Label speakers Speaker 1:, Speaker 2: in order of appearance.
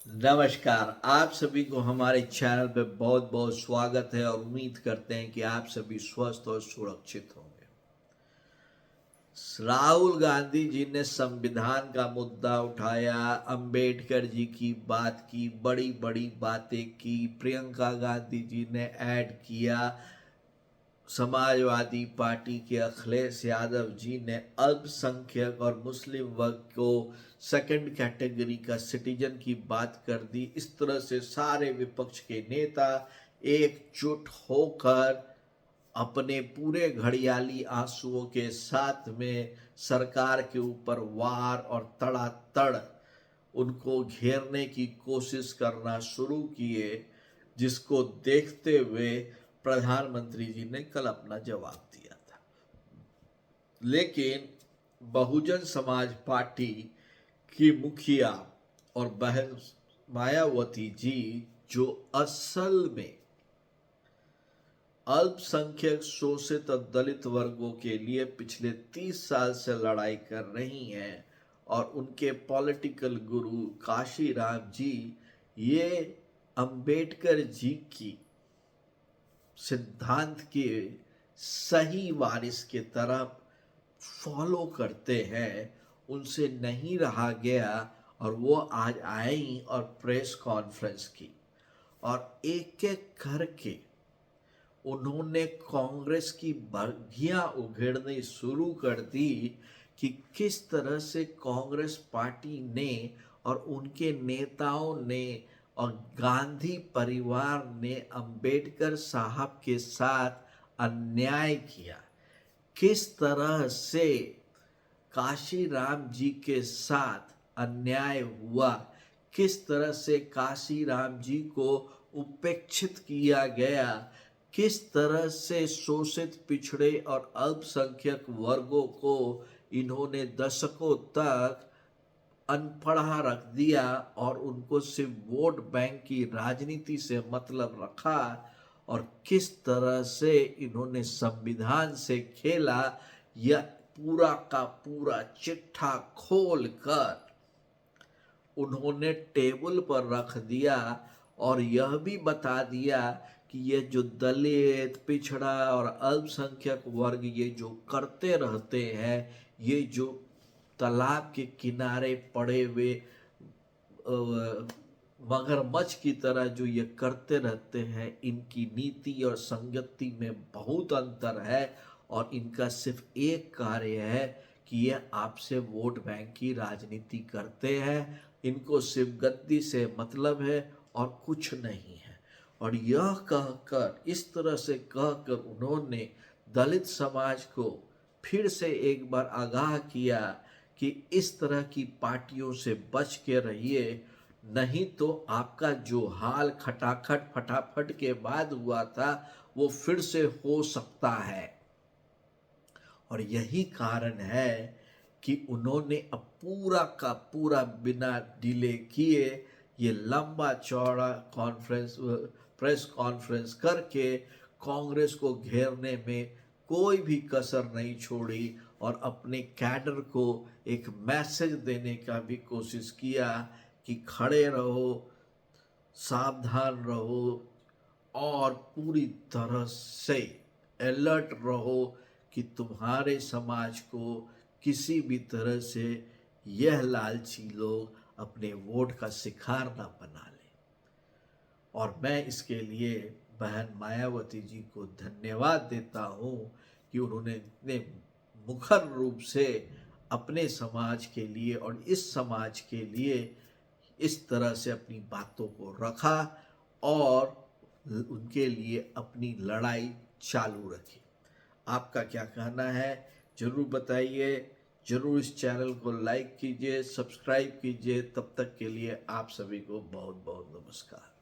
Speaker 1: नमस्कार। आप सभी को हमारे चैनल पे बहुत बहुत स्वागत है और उम्मीद करते हैं कि आप सभी स्वस्थ और सुरक्षित होंगे। राहुल गांधी जी ने संविधान का मुद्दा उठाया, अंबेडकर जी की बात की, बड़ी बड़ी बातें की। प्रियंका गांधी जी ने ऐड किया। समाजवादी पार्टी के अखिलेश यादव जी ने अल्पसंख्यक और मुस्लिम वर्ग को सेकंड कैटेगरी का सिटीजन की बात कर दी। इस तरह से सारे विपक्ष के नेता एकजुट होकर अपने पूरे घड़ियाली आंसुओं के साथ में सरकार के ऊपर वार और तड़ातड़ उनको घेरने की कोशिश करना शुरू किए, जिसको देखते हुए प्रधानमंत्री जी ने कल अपना जवाब दिया था। लेकिन बहुजन समाज पार्टी की मुखिया और बहन मायावती जी, जो असल में अल्पसंख्यक, शोषित और दलित वर्गों के लिए पिछले 30 साल से लड़ाई कर रही हैं, और उनके पॉलिटिकल गुरु काशीराम जी ये अंबेडकर जी की सिद्धांत के सही वारिस के तरफ फॉलो करते हैं, उनसे नहीं रहा गया और वो आज आई और प्रेस कॉन्फ्रेंस की और एक एक करके उन्होंने कांग्रेस की बगियां उघेड़नी शुरू कर दी कि किस तरह से कांग्रेस पार्टी ने और उनके नेताओं ने और गांधी परिवार ने अंबेडकर साहब के साथ अन्याय किया। किस तरह से काशीराम जी के साथ अन्याय हुआ, किस तरह से काशीराम जी को उपेक्षित किया गया, किस तरह से शोषित, पिछड़े और अल्पसंख्यक वर्गों को इन्होंने दशकों तक अनपढ़ा रख दिया और उनको सिर्फ वोट बैंक की राजनीति से मतलब रखा, और किस तरह से इन्होंने संविधान से खेला, यह पूरा का पूरा चिट्ठा खोल कर उन्होंने टेबल पर रख दिया और यह भी बता दिया कि ये जो दलित, पिछड़ा और अल्पसंख्यक वर्ग ये जो करते रहते हैं, ये जो तालाब के किनारे पड़े हुए मगरमच्छ की तरह जो ये करते रहते हैं, इनकी नीति और संगति में बहुत अंतर है और इनका सिर्फ एक कार्य है कि ये आपसे वोट बैंक की राजनीति करते हैं। इनको सिर्फ गद्दी से मतलब है और कुछ नहीं है। और यह कहकर, इस तरह से कहकर उन्होंने दलित समाज को फिर से एक बार आगाह किया कि इस तरह की पार्टियों से बच के रहिए, नहीं तो आपका जो हाल खटाखट फटाफट के बाद हुआ था वो फिर से हो सकता है। और यही कारण है कि उन्होंने अब पूरा का पूरा बिना डिले किए ये लंबा चौड़ा प्रेस कॉन्फ्रेंस करके कांग्रेस को घेरने में कोई भी कसर नहीं छोड़ी और अपने कैडर को एक मैसेज देने का भी कोशिश किया कि खड़े रहो, सावधान रहो और पूरी तरह से अलर्ट रहो कि तुम्हारे समाज को किसी भी तरह से यह लालची लोग अपने वोट का शिकार ना बना लें। और मैं इसके लिए बहन मायावती जी को धन्यवाद देता हूँ कि उन्होंने इतने मुखर रूप से अपने समाज के लिए और इस समाज के लिए इस तरह से अपनी बातों को रखा और उनके लिए अपनी लड़ाई चालू रखी। आपका क्या कहना है जरूर बताइए। जरूर इस चैनल को लाइक कीजिए, सब्सक्राइब कीजिए। तब तक के लिए आप सभी को बहुत बहुत नमस्कार।